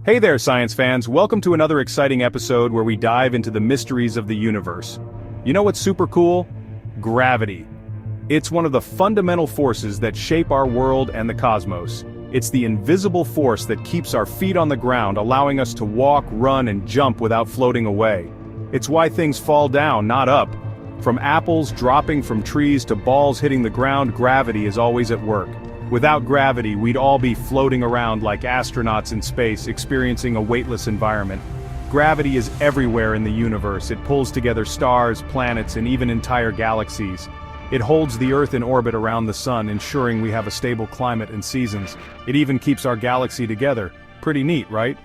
Hey there, science fans, welcome to another exciting episode where we dive into the mysteries of the universe. You know what's super cool? Gravity. It's one of the fundamental forces that shape our world and the cosmos. It's the invisible force that keeps our feet on the ground, allowing us to walk, run, and jump without floating away. It's why things fall down, not up. From apples dropping from trees to balls hitting the ground, gravity is always at work. Without gravity, we'd all be floating around like astronauts in space, experiencing a weightless environment. Gravity is everywhere in the universe. It pulls together stars, planets, and even entire galaxies. It holds the Earth in orbit around the sun, ensuring we have a stable climate and seasons. It even keeps our galaxy together. Pretty neat, right?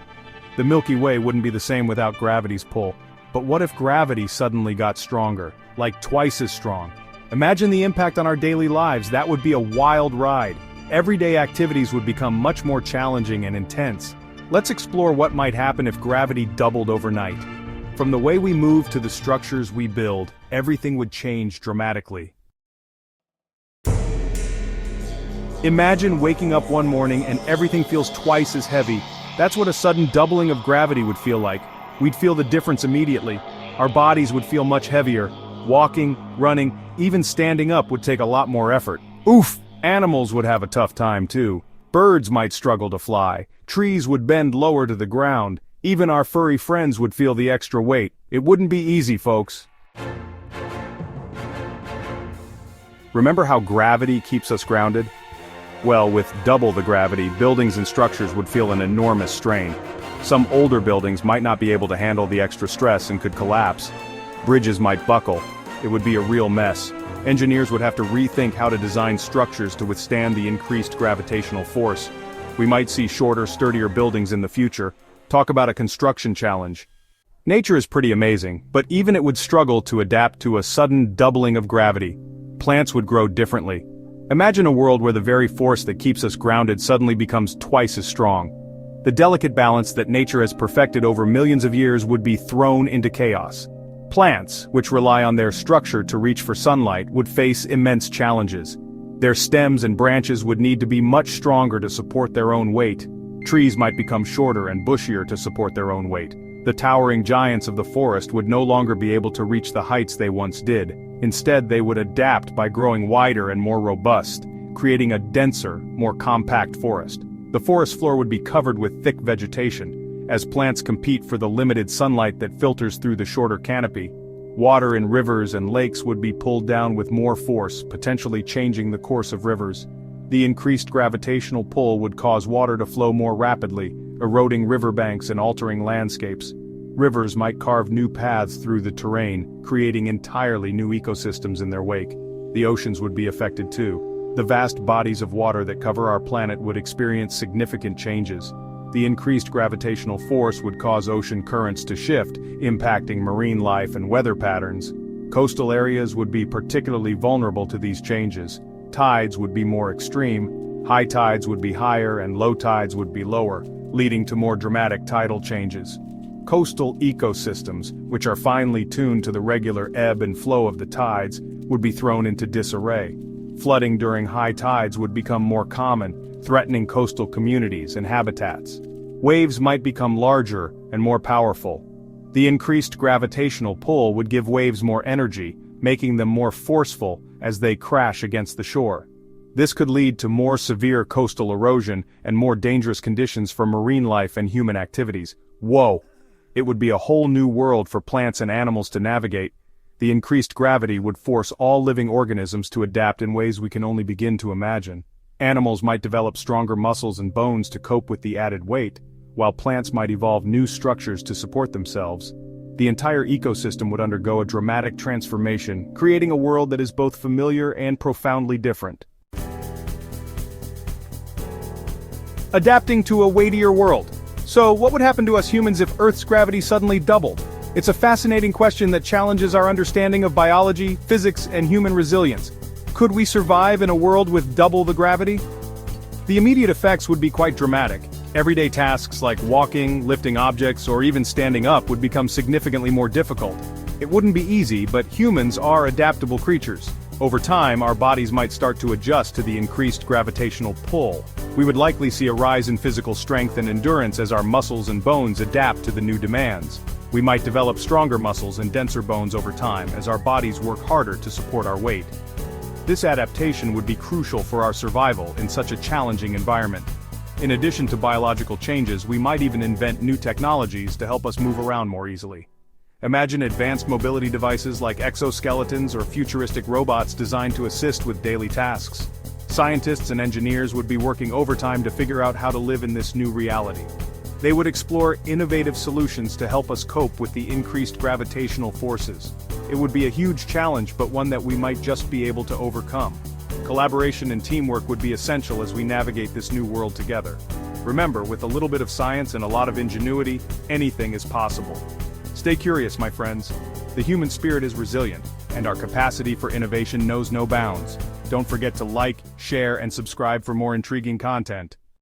The Milky Way wouldn't be the same without gravity's pull. But what if gravity suddenly got stronger? Like twice as strong? Imagine the impact on our daily lives. That would be a wild ride. Everyday activities would become much more challenging and intense. Let's explore what might happen if gravity doubled overnight. From the way we move to the structures we build, everything would change dramatically. Imagine waking up one morning and everything feels twice as heavy. That's what a sudden doubling of gravity would feel like. We'd feel the difference immediately. Our bodies would feel much heavier. Walking, running, even standing up would take a lot more effort. Oof! Animals would have a tough time too. Birds might struggle to fly. Trees would bend lower to the ground. Even our furry friends would feel the extra weight. It wouldn't be easy, folks. Remember how gravity keeps us grounded? Well, with double the gravity, buildings and structures would feel an enormous strain. Some older buildings might not be able to handle the extra stress and could collapse. Bridges might buckle. It would be a real mess. Engineers would have to rethink how to design structures to withstand the increased gravitational force. We might see shorter, sturdier buildings in the future. Talk about a construction challenge. Nature is pretty amazing, but even it would struggle to adapt to a sudden doubling of gravity. Plants would grow differently. Imagine a world where the very force that keeps us grounded suddenly becomes twice as strong. The delicate balance that nature has perfected over millions of years would be thrown into chaos. Plants, which rely on their structure to reach for sunlight, would face immense challenges. Their stems and branches would need to be much stronger to support their own weight. Trees might become shorter and bushier to support their own weight. The towering giants of the forest would no longer be able to reach the heights they once did. Instead, they would adapt by growing wider and more robust, creating a denser, more compact forest. The forest floor would be covered with thick vegetation, as plants compete for the limited sunlight that filters through the shorter canopy. Water in rivers and lakes would be pulled down with more force, potentially changing the course of rivers. The increased gravitational pull would cause water to flow more rapidly, eroding riverbanks and altering landscapes. Rivers might carve new paths through the terrain, creating entirely new ecosystems in their wake. The oceans would be affected too. The vast bodies of water that cover our planet would experience significant changes. The increased gravitational force would cause ocean currents to shift, impacting marine life and weather patterns. Coastal areas would be particularly vulnerable to these changes. Tides would be more extreme, high tides would be higher and low tides would be lower, leading to more dramatic tidal changes. Coastal ecosystems, which are finely tuned to the regular ebb and flow of the tides, would be thrown into disarray. Flooding during high tides would become more common, threatening coastal communities and habitats. Waves might become larger and more powerful. The increased gravitational pull would give waves more energy, making them more forceful as they crash against the shore. This could lead to more severe coastal erosion and more dangerous conditions for marine life and human activities. Whoa! It would be a whole new world for plants and animals to navigate. The increased gravity would force all living organisms to adapt in ways we can only begin to imagine. Animals might develop stronger muscles and bones to cope with the added weight, while plants might evolve new structures to support themselves. The entire ecosystem would undergo a dramatic transformation, creating a world that is both familiar and profoundly different. Adapting to a weightier world. So, what would happen to us humans if Earth's gravity suddenly doubled? It's a fascinating question that challenges our understanding of biology, physics, and human resilience. Could we survive in a world with double the gravity? The immediate effects would be quite dramatic. Everyday tasks like walking, lifting objects, or even standing up would become significantly more difficult. It wouldn't be easy, but humans are adaptable creatures. Over time, our bodies might start to adjust to the increased gravitational pull. We would likely see a rise in physical strength and endurance as our muscles and bones adapt to the new demands. We might develop stronger muscles and denser bones over time as our bodies work harder to support our weight. This adaptation would be crucial for our survival in such a challenging environment. In addition to biological changes, we might even invent new technologies to help us move around more easily. Imagine advanced mobility devices like exoskeletons or futuristic robots designed to assist with daily tasks. Scientists and engineers would be working overtime to figure out how to live in this new reality. They would explore innovative solutions to help us cope with the increased gravitational forces. It would be a huge challenge, but one that we might just be able to overcome. Collaboration and teamwork would be essential as we navigate this new world together. Remember, with a little bit of science and a lot of ingenuity, anything is possible. Stay curious, my friends. The human spirit is resilient, and our capacity for innovation knows no bounds. Don't forget to like, share, and subscribe for more intriguing content.